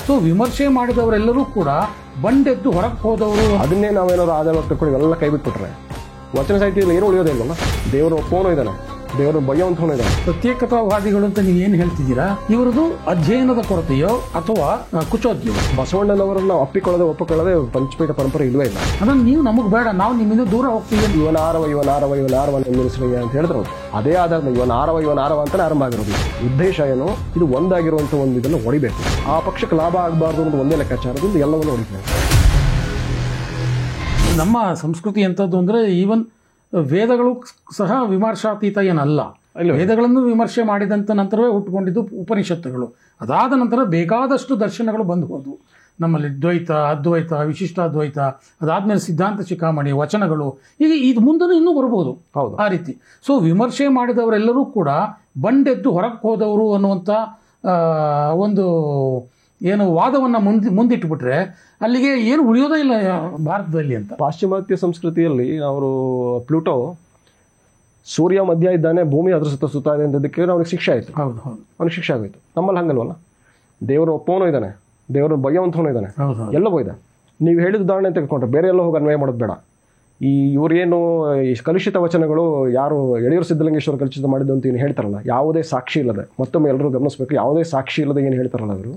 So ವಿಮರ್ಶೆ ಮಾಡಿದವರೆಲ್ಲರೂ ಕೂಡ ಬಂಡೆದ್ದು ಹೊರಗೆ ಹೋದವರು. ಅದನ್ನೇ ನಾವೇನಾದ್ರು ಆಧಾರ ತಗೊಂಡು ಎಲ್ಲ ಕೈ ಬಿಟ್ಬಿಟ್ರೆ ವಚನ ಸಾಹಿತ್ಯದಲ್ಲಿ ಏನು ಉಳಿಯೋದೇ ಇಲ್ವಲ್ಲ. ದೇವರು ಒಪ್ಪೋನೂ ಇದ್ದಾನೆ, ದೇವರು ಬಯ್ಯೋಂಥವನು ಇದ್ದಾನೆ. ಪ್ರತ್ಯೇಕತಾವಾದಿಗಳು ಅಂತ ನೀವು ಏನು ಹೇಳ್ತಿದ್ದೀರಾ, ಇವರದು ಅಧ್ಯಯನದ ಕೊರತೆಯೋ ಅಥವಾ ಕುಚೋದ್ಯವೋ? ಬಸವಣ್ಣನವರನ್ನ ಒಪ್ಪಿಕೊಳ್ಳದೆ ಪಂಚಪೀಠ ಪರಂಪರೆ ಇಲ್ವೇ ಇಲ್ಲ. ಅದನ್ನು ನೀವು ನಮಗೆ ಬೇಡ, ನಾವು ನಿಮ್ಮಿಂದ ದೂರ ಹೋಗ್ತೀವಿ. ಇವನಾರವ ನಿಲ್ಲಿಸಲಿಗೆ ಅಂತ ಹೇಳಿದ್ರು. ಅದೇ ಆಧಾರದ ಇವನಾರವ ಅಂತಾನೆ ಆರಂಭ ಆಗಿರೋದು. ಉದ್ದೇಶ ಏನು, ಇದು ಒಂದಾಗಿರುವಂಥ ಒಂದು ಇದನ್ನು ಹೊಡಿಬೇಕು. ಆ ಪಕ್ಷಕ್ಕೆ ಲಾಭ ಆಗಬಾರ್ದು ಅನ್ನೋದು ಒಂದೇ ಲೆಕ್ಕಾಚಾರದಿಂದ ಎಲ್ಲವನ್ನು ಹೊಡಿಬೇಕು. ನಮ್ಮ ಸಂಸ್ಕೃತಿ ಎಂಥದ್ದು ಅಂದರೆ ಈವನ್ ವೇದಗಳು ಸಹ ವಿಮರ್ಶಾತೀತ ಏನಲ್ಲ. ವೇದಗಳನ್ನು ವಿಮರ್ಶೆ ಮಾಡಿದಂಥ ನಂತರವೇ ಹುಟ್ಟುಕೊಂಡಿದ್ದು ಉಪನಿಷತ್ತುಗಳು. ಅದಾದ ನಂತರ ಬೇಕಾದಷ್ಟು ದರ್ಶನಗಳು ಬಂದು ಹೋದವು ನಮ್ಮಲ್ಲಿ. ದ್ವೈತ, ಅದ್ವೈತ, ವಿಶಿಷ್ಟಾದ್ವೈತ, ಅದಾದಮೇಲೆ ಸಿದ್ಧಾಂತ ಶಿಖಾಮಣಿ, ವಚನಗಳು, ಈಗ ಇದು ಮುಂದೂ ಇನ್ನೂ ಬರ್ಬೋದು. ಹೌದು, ಆ ರೀತಿ. ಸೊ ವಿಮರ್ಶೆ ಮಾಡಿದವರೆಲ್ಲರೂ ಕೂಡ ಬಂಡೆದ್ದು ಹೊರಗೆ ಹೋದವರು ಅನ್ನುವಂಥ ಒಂದು ಏನು ವಾದವನ್ನು ಮುಂದಿಟ್ಟುಬಿಟ್ರೆ ಅಲ್ಲಿಗೆ ಏನು ಉಳಿಯೋದೇ ಇಲ್ಲ ಭಾರತದಲ್ಲಿ ಅಂತ. ಪಾಶ್ಚಿಮಾತ್ಯ ಸಂಸ್ಕೃತಿಯಲ್ಲಿ ಅವರು ಪ್ಲೂಟೋ ಸೂರ್ಯ ಮಧ್ಯ ಇದ್ದಾನೆ, ಭೂಮಿ ಅದ್ರ ಸುತ್ತ ಇದೆ ಅಂತದಕ್ಕೆ ಅವ್ನಿಗೆ ಶಿಕ್ಷೆ ಆಯಿತು. ಹೌದು ಹೌದು, ಅವ್ನಿಗೆ ಶಿಕ್ಷೆ ಆಗೋಯ್ತು. ನಮ್ಮಲ್ಲಿ ಹಂಗಲ್ವಲ್ಲ, ದೇವರು ಒಪ್ಪೋನೂ ಇದ್ದಾನೆ, ದೇವರು ಬಯ್ಯೋಂಥವನು ಇದ್ದಾನೆ, ಎಲ್ಲವೂ ಇದೆ. ನೀವು ಹೇಳಿದ ಉದಾಹರಣೆ ತೆಗೆದುಕೊಂಡ್ರೆ ಬೇರೆ ಎಲ್ಲ ಹೋಗಿ ಅನ್ವಯ ಮಾಡೋದು ಬೇಡ. ಇವರೇನು ಈ ಕಲುಷಿತ ವಚನಗಳು ಯಾರು ಯಡಿಯೂರು ಸಿದ್ದಲಿಂಗೇಶ್ವರ ಕಲುಷಿತ ಮಾಡಿದ್ದು ಅಂತ ಏನು ಹೇಳ್ತಾರಲ್ಲ, ಯಾವುದೇ ಸಾಕ್ಷಿ ಇಲ್ಲದೆ, ಮತ್ತೊಮ್ಮೆ ಎಲ್ಲರೂ ಗಮನಿಸಬೇಕು, ಯಾವುದೇ ಸಾಕ್ಷಿ ಇಲ್ಲದೆ ಏನು ಹೇಳ್ತಾರಲ್ಲ ಅವರು,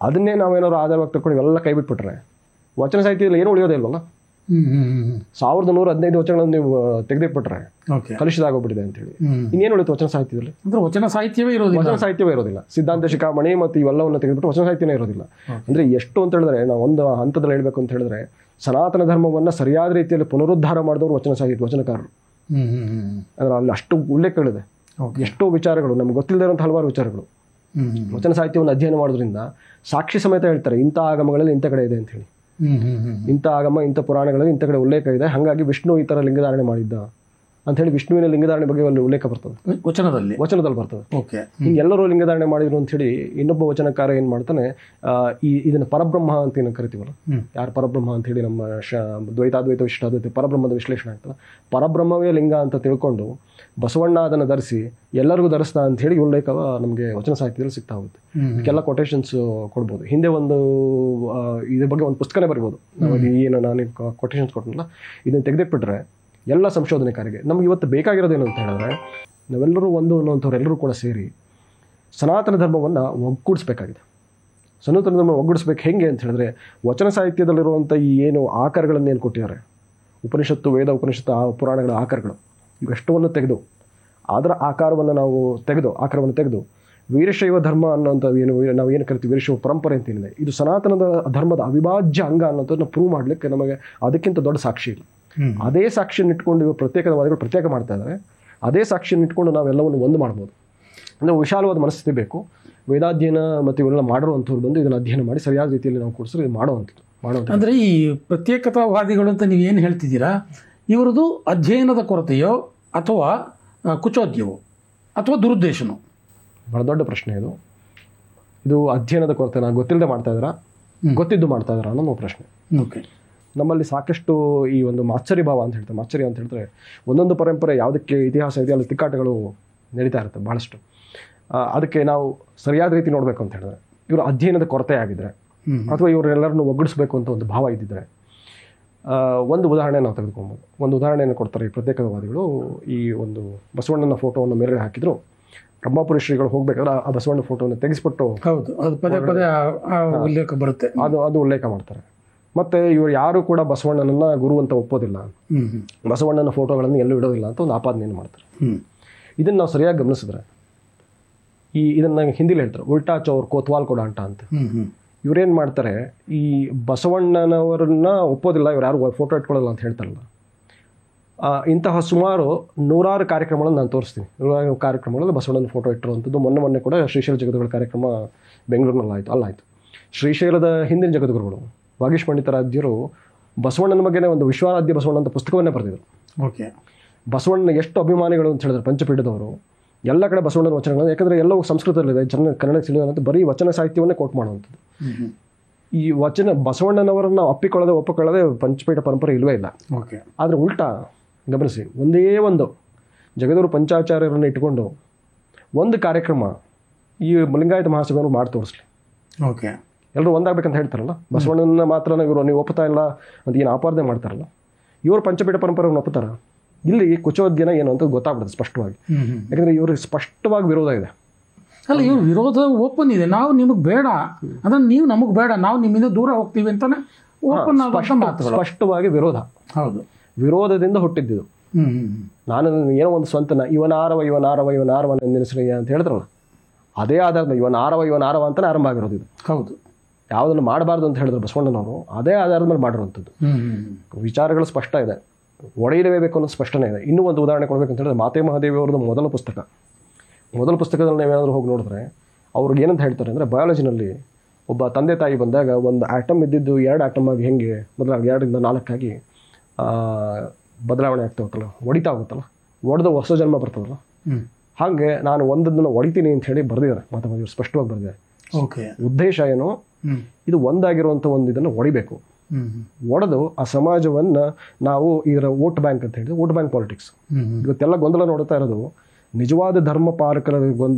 ಅದನ್ನೇ ನಾವೇನಾದ್ರು ಆಧಾರವಾಗಿ ತಗೊಂಡು ಎಲ್ಲ ಕೈ ಬಿಟ್ಬಿಟ್ರೆ ವಚನ ಸಾಹಿತ್ಯದಲ್ಲಿ ಏನು ಉಳಿಯೋದೇ ಇಲ್ವಲ್ಲ. 1115 ವಚನಗಳನ್ನು ನೀವು ತೆಗೆದಿಟ್ಬಿಟ್ರೆ ಕಲುಷಿತ ಆಗೋಗ್ಬಿಟ್ಟಿದೆ ಅಂತ ಹೇಳಿ ಇನ್ನೇನು ಉಳಿತು ವಚನ ಸಾಹಿತ್ಯದಲ್ಲಿ? ಅಂದ್ರೆ ವಚನ ಸಾಹಿತ್ಯವೇ ಇರೋದಿಲ್ಲ. ಸಿದ್ಧಾಂತ ಶಿಖಾಮಣಿ ಮತ್ತು ಇವೆಲ್ಲವನ್ನು ತೆಗೆದುಬಿಟ್ಟು ವಚನ ಸಾಹಿತ್ಯನೇ ಇರೋದಿಲ್ಲ. ಅಂದ್ರೆ ಎಷ್ಟು ಅಂತ ಹೇಳಿದ್ರೆ, ನಾವು ಒಂದು ಹಂತದಲ್ಲಿ ಹೇಳ್ಬೇಕು ಅಂತ ಹೇಳಿದ್ರೆ, ಸನಾತನ ಧರ್ಮವನ್ನು ಸರಿಯಾದ ರೀತಿಯಲ್ಲಿ ಪುನರುದ್ಧಾರ ಮಾಡಿದವರು ವಚನಕಾರರು. ಅಂದ್ರೆ ಅಲ್ಲಿ ಅಷ್ಟು ಉಲ್ಲೇಖಗಳಿದೆ, ಎಷ್ಟೋ ವಿಚಾರಗಳು ನಮ್ಗೆ ಗೊತ್ತಿಲ್ಲದೆ ಇರುವಂಥ ಹಲವಾರು ವಿಚಾರಗಳು. ವಚನ ಸಾಹಿತ್ಯವನ್ನು ಅಧ್ಯಯನ ಮಾಡೋದ್ರಿಂದ ಸಾಕ್ಷಿ ಸಮೇತ ಹೇಳ್ತಾರೆ, ಇಂಥ ಆಗಮಗಳಲ್ಲಿ ಇಂಥ ಕಡೆ ಇದೆ ಅಂತ ಹೇಳಿ, ಇಂಥ ಆಗಮ ಇಂಥ ಪುರಾಣಗಳಲ್ಲಿ ಇಂಥ ಕಡೆ ಉಲ್ಲೇಖ ಇದೆ, ಹಾಗಾಗಿ ವಿಷ್ಣು ಈ ಥರ ಲಿಂಗಧಾರಣೆ ಮಾಡಿದ್ದ ಅಂತ ಹೇಳಿ ವಿಷ್ಣುವಿನ ಲಿಂಗಧಾರಣೆ ಬಗ್ಗೆ ಒಂದು ಉಲ್ಲೇಖ ಬರ್ತದೆ ವಚನದಲ್ಲಿ ಬರ್ತದೆ. ಎಲ್ಲರೂ ಲಿಂಗಧಾರಣೆ ಮಾಡಿದ್ರು ಅಂತ ಹೇಳಿ ಇನ್ನೊಬ್ಬ ವಚನಕಾರ ಏನ್ ಮಾಡ್ತಾನೆ, ಇದನ್ನ ಪರಬ್ರಹ್ಮ ಅಂತ ಏನು ಕರಿತೀವಲ್ಲ, ಯಾರು ಪರಬ್ರಹ್ಮ ಅಂತ ಹೇಳಿ ನಮ್ಮ ದ್ವೈತಾದ್ವೈತ ವಿಶಿಷ್ಟಾದ್ವೈತ ಪರಬ್ರಹ್ಮದ ವಿಶ್ಲೇಷಣೆ ಆಗ್ತದೆ. ಪರಬ್ರಹ್ಮವೇ ಲಿಂಗ ಅಂತ ತಿಳ್ಕೊಂಡು ಬಸವಣ್ಣ ಅದನ್ನು ಧರಿಸಿ ಎಲ್ಲರಿಗೂ ಧರಿಸ್ತಾ ಅಂತ ಹೇಳಿ ಉಲ್ಲೇಖ ನಮಗೆ ವಚನ ಸಾಹಿತ್ಯದಲ್ಲಿ ಸಿಗ್ತಾ ಹೋಗುತ್ತೆ. ಇದಕ್ಕೆಲ್ಲ ಕೊಟೇಶನ್ಸ್ ಕೊಡ್ಬೋದು. ಹಿಂದೆ ಒಂದು ಇದ್ರ ಬಗ್ಗೆ ಒಂದು ಪುಸ್ತಕನೇ ಬರಿಬೋದು. ಏನು ನಾನು ಕೊಟೇಶನ್ಸ್ ಕೊಟ್ಟನಲ್ಲ, ಇದನ್ನು ತೆಗೆದಿಟ್ಬಿಟ್ರೆ ಎಲ್ಲ ಸಂಶೋಧನೆಕಾರಿಗೆ ನಮ್ಗೆ ಇವತ್ತು ಬೇಕಾಗಿರೋದೇನು ಅಂತ ಹೇಳಿದ್ರೆ, ನಾವೆಲ್ಲರೂ ಒಂದು ಅನ್ನೋಂಥವ್ರೆಲ್ಲರೂ ಕೂಡ ಸೇರಿ ಸನಾತನ ಧರ್ಮವನ್ನು ಒಗ್ಗೂಡಿಸ್ಬೇಕಾಗಿದೆ. ಸನಾತನ ಧರ್ಮ ಒಗ್ಗೂಡಿಸ್ಬೇಕು ಹೆಂಗೆ ಅಂತ ಹೇಳಿದ್ರೆ, ವಚನ ಸಾಹಿತ್ಯದಲ್ಲಿರುವಂಥ ಈ ಏನು ಆಕಾರಗಳನ್ನು ಏನು ಕೊಟ್ಟಿದ್ದಾರೆ, ಉಪನಿಷತ್ತು, ವೇದ ಉಪನಿಷತ್ತು, ಆ ಪುರಾಣಗಳ ಆಕಾರಗಳು ಇವೆಷ್ಟವನ್ನು ತೆಗೆದು ಅದರ ಆಕಾರವನ್ನು ತೆಗೆದು ವೀರಶೈವ ಧರ್ಮ ಅನ್ನೋಂಥ ನಾವು ಏನು ಕರಿತೀವಿ ವೀರಶೈವ ಪರಂಪರೆ ಅಂತ ಏನಿದೆ, ಇದು ಸನಾತನದ ಧರ್ಮದ ಅವಿಭಾಜ್ಯ ಅಂಗ ಅನ್ನೋದನ್ನು ಪ್ರೂವ್ ಮಾಡಲಿಕ್ಕೆ ನಮಗೆ ಅದಕ್ಕಿಂತ ದೊಡ್ಡ ಸಾಕ್ಷಿ ಇಲ್ಲ. ಅದೇ ಸಾಕ್ಷಿಯನ್ನು ಇಟ್ಕೊಂಡು ಇವರು ಪ್ರತ್ಯೇಕವಾದಿಗಳು ಪ್ರತ್ಯೇಕ ಮಾಡ್ತಾ ಇದ್ದಾರೆ. ಅದೇ ಸಾಕ್ಷಿಯನ್ನು ಇಟ್ಕೊಂಡು ನಾವೆಲ್ಲವನ್ನು ಒಂದು ಮಾಡ್ಬೋದು. ಅಂದರೆ ವಿಶಾಲವಾದ ಮನಸ್ಥಿತಿ ಬೇಕು. ವೇದಾಧ್ಯಯನ ಮತ್ತು ಇವೆಲ್ಲ ಮಾಡಿರುವಂಥವ್ರು ಬಂದು ಇದನ್ನು ಅಧ್ಯಯನ ಮಾಡಿ ಸರಿಯಾದ ರೀತಿಯಲ್ಲಿ ನಾವು ಕೊಡಿಸಿದ್ರೆ ಇದು ಮಾಡುವಂಥದ್ದು. ಅಂದರೆ ಈ ಪ್ರತ್ಯೇಕತಾವಾದಿಗಳು ಅಂತ ನೀವು ಏನು ಹೇಳ್ತಿದ್ದೀರಾ, ಇವರದು ಅಧ್ಯಯನದ ಕೊರತೆಯೋ ಅಥವಾ ಕುಚೋದ್ಯವೋ ಅಥವಾ ದುರುದ್ದೇಶನೋ? ಬಹಳ ದೊಡ್ಡ ಪ್ರಶ್ನೆ ಇದು. ಇದು ಅಧ್ಯಯನದ ಕೊರತೆ, ನಾನು ಗೊತ್ತಿಲ್ಲದೆ ಮಾಡ್ತಾ ಇದ್ದಾರಾ, ಗೊತ್ತಿದ್ದು ಮಾಡ್ತಾ ಇದ್ದಾರಾ ಅನ್ನೋ ಪ್ರಶ್ನೆ. ಓಕೆ, ನಮ್ಮಲ್ಲಿ ಸಾಕಷ್ಟು ಈ ಒಂದು ಮಾತ್ಸರ್ಯ ಭಾವ ಅಂತ ಹೇಳ್ತಾರೆ. ಮಾತ್ಸರ್ಯ ಅಂತ ಹೇಳಿದ್ರೆ ಒಂದೊಂದು ಪರಂಪರೆ ಯಾವುದಕ್ಕೆ ಇತಿಹಾಸ ಇದೆ ಅಲ್ಲಿ ತಿಕ್ಕಾಟಗಳು ನಡೀತಾ ಇರುತ್ತೆ ಬಹಳಷ್ಟು. ಅದಕ್ಕೆ ನಾವು ಸರಿಯಾದ ರೀತಿ ನೋಡಬೇಕು ಅಂತ ಹೇಳಿದ್ರೆ, ಇವರು ಅಧ್ಯಯನದ ಕೊರತೆ ಆಗಿದ್ರೆ ಅಥವಾ ಇವರೆಲ್ಲರನ್ನು ಒಗ್ಗಡಿಸ್ಬೇಕು ಅಂತ ಒಂದು ಭಾವ ಇದ್ದಿದ್ರೆ, ಒಂದು ಉದಾಹರಣೆ ನಾವು ತೆಗೆದುಕೊಬೋದು. ಒಂದು ಉದಾಹರಣೆಯನ್ನು ಕೊಡ್ತಾರೆ ಈ ಪ್ರತ್ಯೇಕವಾದಿಗಳು. ಈ ಒಂದು ಬಸವಣ್ಣನ ಫೋಟೋವನ್ನು ಮೇಲ್ಗಡೆ ಹಾಕಿದ್ರು, ಬ್ರಹ್ಮಪುರಿ ಶ್ರೀಗಳು ಹೋಗ್ಬೇಕಾದ್ರೆ ಆ ಬಸವಣ್ಣ ಫೋಟೋವನ್ನು ತೆಗೆಸ್ಬಿಟ್ಟು ಉಲ್ಲೇಖ ಬರುತ್ತೆ, ಅದು ಉಲ್ಲೇಖ ಮಾಡ್ತಾರೆ. ಮತ್ತು ಇವರು ಯಾರು ಕೂಡ ಬಸವಣ್ಣನನ್ನು ಗುರು ಅಂತ ಒಪ್ಪೋದಿಲ್ಲ, ಬಸವಣ್ಣನ ಫೋಟೋಗಳನ್ನು ಎಲ್ಲೂ ಇಡೋದಿಲ್ಲ ಅಂತ ಒಂದು ಆಪಾದನೆಯನ್ನು ಮಾಡ್ತಾರೆ. ಇದನ್ನು ನಾವು ಸರಿಯಾಗಿ ಗಮನಿಸಿದ್ರೆ ಇದನ್ನು ಹಿಂದಿಲಿ ಹೇಳ್ತಾರೆ, ಉಲ್ಟಾ ಚೌರ್ ಕೋತ್ವಾಲ್ ಕೊಡ ಅಂತ. ಇವರೇನು ಮಾಡ್ತಾರೆ, ಈ ಬಸವಣ್ಣನವರನ್ನ ಒಪ್ಪೋದಿಲ್ಲ, ಇವ್ರು ಯಾರು ಫೋಟೋ ಇಟ್ಕೊಳ್ಳಲ್ಲ ಅಂತ ಹೇಳ್ತಾರಲ್ಲ, ಇಂತಹ ಸುಮಾರು 100 ಕಾರ್ಯಕ್ರಮಗಳನ್ನು ನಾನು ತೋರಿಸ್ತೀನಿ. 100 ಕಾರ್ಯಕ್ರಮಗಳಲ್ಲಿ ಬಸವಣ್ಣನ ಫೋಟೋ ಇಟ್ಟಿರುವಂಥದ್ದು. ಮೊನ್ನೆ ಕೂಡ ಶ್ರೀಶೈಲ ಜಗದ್ಗುರುಗಳ ಕಾರ್ಯಕ್ರಮ ಬೆಂಗಳೂರಿನಲ್ಲಿ ಅಲ್ಲಾಯಿತು. ಶ್ರೀಶೈಲದ ಹಿಂದಿನ ಜಗದ್ಗುರುಗಳು ವಾಗೀಶ್ ಪಂಡಿತಾರಾಧ್ಯರು ಬಸವಣ್ಣನ ಬಗ್ಗೆನೇ ಒಂದು ವಿಶ್ವಾರಾಧ್ಯ ಬಸವಣ್ಣ ಅಂತ ಪುಸ್ತಕವನ್ನೇ ಬರೆದಿದ್ರು. ಓಕೆ, ಬಸವಣ್ಣನ ಎಷ್ಟು ಅಭಿಮಾನಿಗಳು ಅಂತ ಹೇಳಿದ್ರೆ ಪಂಚಪೀಠದವರು ಎಲ್ಲ ಕಡೆ ಬಸವಣ್ಣನ ವಚನಗಳು, ಯಾಕಂದರೆ ಎಲ್ಲವೂ ಸಂಸ್ಕೃತದಲ್ಲಿದೆ, ಕನ್ನಡಕ್ಕೆ ತಿಳಿಯುವಂಥ ಬರೀ ವಚನ ಸಾಹಿತ್ಯವನ್ನೇ ಕೋಟ್ ಮಾಡುವಂಥದ್ದು. ಈ ಬಸವಣ್ಣನವರನ್ನು ಒಪ್ಪಿಕೊಳ್ಳದೆ ಪಂಚಪೀಠ ಪರಂಪರೆ ಇಲ್ಲವೇ ಇಲ್ಲ. ಓಕೆ, ಆದರೆ ಉಲ್ಟಾ ಗಮನಿಸಿ, ಒಂದೇ ಒಂದು ಜಗದ್ಗುರು ಪಂಚಾಚಾರ್ಯರನ್ನು ಇಟ್ಕೊಂಡು ಒಂದು ಕಾರ್ಯಕ್ರಮ ಈ ಲಿಂಗಾಯತ ಮಹಾಸಭೆಯನ್ನು ಮಾಡಿ ತೋರಿಸ್ಲಿ. ಓಕೆ, ಎಲ್ಲರೂ ಒಂದಾಗಬೇಕಂತ ಹೇಳ್ತಾರಲ್ಲ, ಬಸವಣ್ಣನ ಮಾತ್ರ ಇವರು ನೀವು ಒಪ್ಪುತ್ತಾ ಇಲ್ಲ ಅಂತ ಏನು ಆಪಾದನೆ ಮಾಡ್ತಾರಲ್ಲ, ಇವರು ಪಂಚಪೀಠ ಪರಂಪರೆಯನ್ನು ಒಪ್ಪುತ್ತಾರ? ಇಲ್ಲಿ ಕುಚೋದ್ಯನ ಏನು ಅಂತ ಗೊತ್ತಾಗ್ಬಿಡುತ್ತೆ ಸ್ಪಷ್ಟವಾಗಿ. ಯಾಕಂದರೆ ಇವ್ರಿಗೆ ಸ್ಪಷ್ಟವಾಗಿ ವಿರೋಧ ಇದೆ. ಅಲ್ಲ, ಇವ್ರ ವಿರೋಧ ಓಪನ್ ಇದೆ. ನಾವು ನಿಮಗೆ ಬೇಡ ಅಂದ್ರೆ ನೀವು ನಮಗೆ ಬೇಡ, ನಾವು ನಿಮ್ಮಿಂದ ದೂರ ಹೋಗ್ತೀವಿ ಅಂತಾನೆ ಓಪನ್ ಆಗುವಂಥ ಮಾತುಗಳು. ಸ್ಪಷ್ಟವಾಗಿ ವಿರೋಧ. ಹೌದು, ವಿರೋಧದಿಂದ ಹುಟ್ಟಿದ್ದು. ನಾನು ಏನೋ ಒಂದು ಸ್ವಂತನ ಇವನಾರವ ನೆನೆಸ್ರಯ್ಯ ಅಂತ ಹೇಳಿದ್ರಲ್ಲ, ಅದೇ ಆಧಾರದ ಇವನಾರವ ಅಂತಾನೆ ಆರಂಭ ಆಗಿರೋದು ಇದು. ಹೌದು, ಯಾವುದನ್ನು ಮಾಡಬಾರ್ದು ಅಂತ ಹೇಳಿದ್ರು ಬಸವಣ್ಣನವರು, ಅದೇ ಆಧಾರದ ಮೇಲೆ ಮಾಡಿರುವಂಥದ್ದು. ವಿಚಾರಗಳು ಸ್ಪಷ್ಟ ಇದೆ, ಒಡೆಯಲೇಬೇಕು ಅನ್ನೋದು ಸ್ಪಷ್ಟನೇ ಇದೆ. ಇನ್ನೂ ಒಂದು ಉದಾಹರಣೆ ಕೊಡಬೇಕಂತ ಹೇಳಿದ್ರೆ ಮಾತೆ ಮಹಾದೇವಿ ಅವ್ರದ್ದು ಮೊದಲ ಪುಸ್ತಕದಲ್ಲಿ ನಾವೇನಾದರೂ ಹೋಗಿ ನೋಡಿದ್ರೆ ಅವ್ರಿಗೆ ಏನಂತ ಹೇಳ್ತಾರೆ ಅಂದರೆ, ಬಯಾಲಜಿನಲ್ಲಿ ಒಬ್ಬ ತಂದೆ ತಾಯಿ ಬಂದಾಗ ಒಂದು ಆಟಮ್ ಇದ್ದಿದ್ದು 2 ಆಟಮ್ ಆಗಿ ಹೆಂಗೆ ಬದಲಾಗಿ 2ರಿಂದ 4 ಆಗಿ ಬದಲಾವಣೆ ಆಗ್ತಾ ಹೋಗ್ತಲ್ಲ, ಹೊಡಿತಾ ಹೋಗುತ್ತಲ್ಲ, ಹೊಡೆದು ಹೊಸ ಜನ್ಮ ಬರ್ತದಲ್ಲ, ಹಾಗೆ ನಾನು ಒಂದನ್ನು ಹೊಡಿತೀನಿ ಅಂತ ಹೇಳಿ ಬರೆದಿದ್ದಾರೆ ಮಾತೆ ಮಹಾದೇವಿ, ಸ್ಪಷ್ಟವಾಗಿ ಬರೆದಿದ್ದಾರೆ. ಉದ್ದೇಶ ಏನು, ಇದು ಒಂದಾಗಿರುವಂಥ ಒಂದು ಇದನ್ನು ಹೊಡಿಬೇಕು, ಒಡೆದು ಆ ಸಮಾಜವನ್ನು ನಾವು ಇದರ ವೋಟ್ ಬ್ಯಾಂಕ್ ಅಂತ ಹೇಳಿದ್ರೆ, ವೋಟ್ ಬ್ಯಾಂಕ್ ಪಾಲಿಟಿಕ್ಸ್ ಇವತ್ತೆಲ್ಲ ಗೊಂದಲ ನೋಡ್ತಾ ಇರೋದು. ನಿಜವಾದ ಧರ್ಮ ಪಾಲಕರ